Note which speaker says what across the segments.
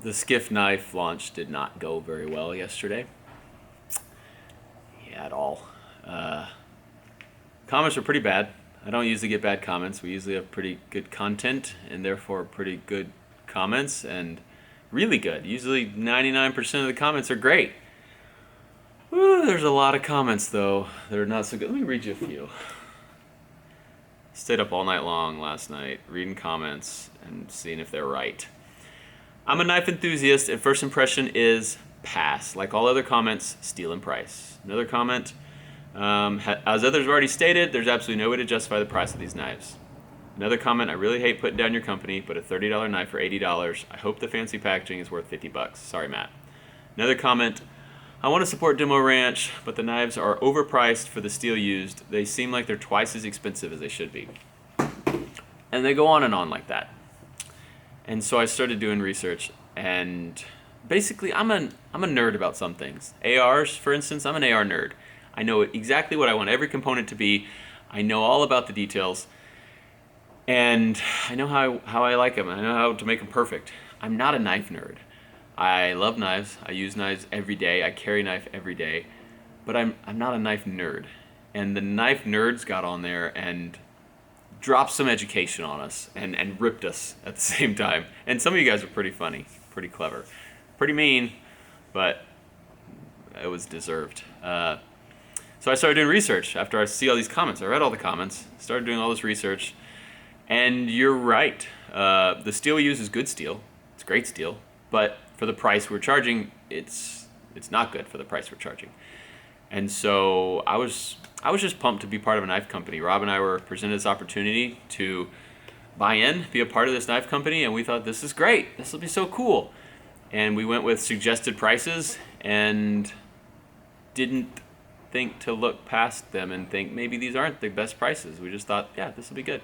Speaker 1: The Skiff knife launch did not go very well yesterday. Yeah, at all. Comments were pretty bad. I don't usually get bad comments. We usually have pretty good content and therefore pretty good comments and really good. Usually 99% of the comments are great. Whew, there's a lot of comments though that are not so good. Let me read you a few. Stayed up all night long last night reading comments and seeing if they're right. I'm a knife enthusiast and first impression is pass. Like all other comments, steal in price. Another comment, as others have already stated, there's absolutely no way to justify the price of these knives. Another comment, I really hate putting down your company, but a $30 knife for $80, I hope the fancy packaging is worth $50. Sorry, Matt. Another comment, I want to support Demo Ranch, but the knives are overpriced for the steel used. They seem like they're twice as expensive as they should be. And they go on and on like that. And so I started doing research, and basically I'm a nerd about some things. ARs, for instance, I'm an AR nerd. I know exactly what I want every component to be. I know all about the details, and I know how I like them. I know how to make them perfect. I'm not a knife nerd. I love knives. I use knives every day. I carry a knife every day, but I'm not a knife nerd. And the knife nerds got on there and dropped some education on us and ripped us at the same time. And some of you guys are pretty funny, pretty clever, pretty mean, but it was deserved. So I started doing research after I see all these comments. I read all the comments, started doing all this research, and you're right. The steel we use is good steel. It's great steel, but for the price we're charging, it's not good for the price we're charging. And so I was just pumped to be part of a knife company. Rob and I were presented this opportunity to buy in, be a part of this knife company, and we thought, this is great. This will be so cool. And we went with suggested prices and didn't think to look past them and think maybe these aren't the best prices. We just thought, yeah, this will be good.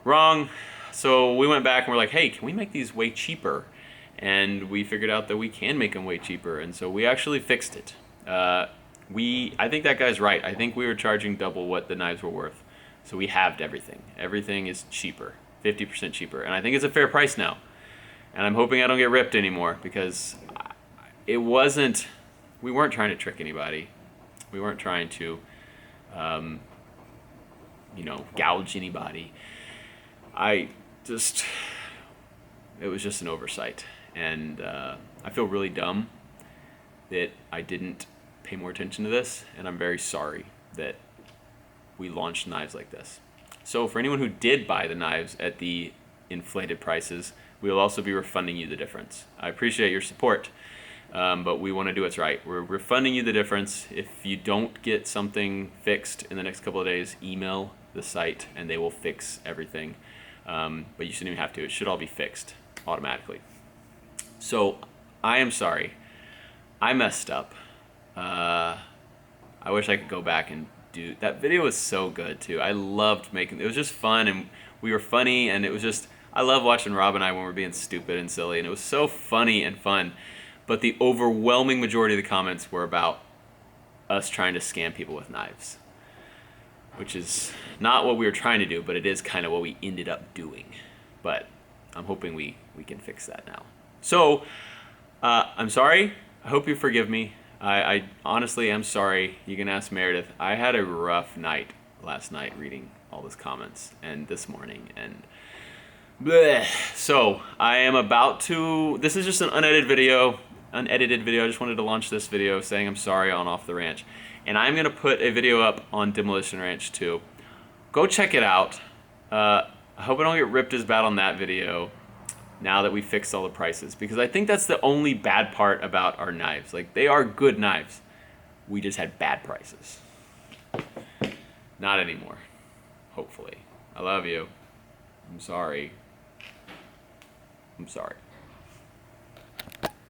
Speaker 1: Wrong. So we went back and we're like, hey, can we make these way cheaper? And we figured out that we can make them way cheaper. And so we actually fixed it. I think that guy's right. I think we were charging double what the knives were worth. So we halved everything. Everything is cheaper, 50% cheaper. And I think it's a fair price now. And I'm hoping I don't get ripped anymore because we weren't trying to trick anybody. We weren't trying to, gouge anybody. It was just an oversight. And I feel really dumb that I didn't pay more attention to this, and I'm very sorry that we launched knives like this. So for anyone who did buy the knives at the inflated prices, we will also be refunding you the difference. I appreciate your support, but we want to do what's right. We're refunding you the difference. If you don't get something fixed in the next couple of days, email the site and they will fix everything. But you shouldn't even have to. It should all be fixed automatically. So I am sorry. I messed up. I wish I could go back and do that. Video was so good too. I loved making it. Was just fun and we were funny, and it was just, I love watching Rob and I when we're being stupid and silly, and it was so funny and fun. But the overwhelming majority of the comments were about us trying to scam people with knives, which is not what we were trying to do, but it is kind of what we ended up doing. But I'm hoping we can fix that now. So I'm sorry. I hope you forgive me. I honestly am sorry. You can ask Meredith. I had a rough night last night reading all those comments and this morning, and bleh. So I am about to, this is just an unedited video. I just wanted to launch this video saying I'm sorry on Off the Ranch. And I'm going to put a video up on Demolition Ranch too. Go check it out. I hope I don't get ripped as bad on that video now that we fixed all the prices, because I think that's the only bad part about our knives. Like, they are good knives. We just had bad prices. Not anymore, hopefully. I love you. I'm sorry. I'm sorry.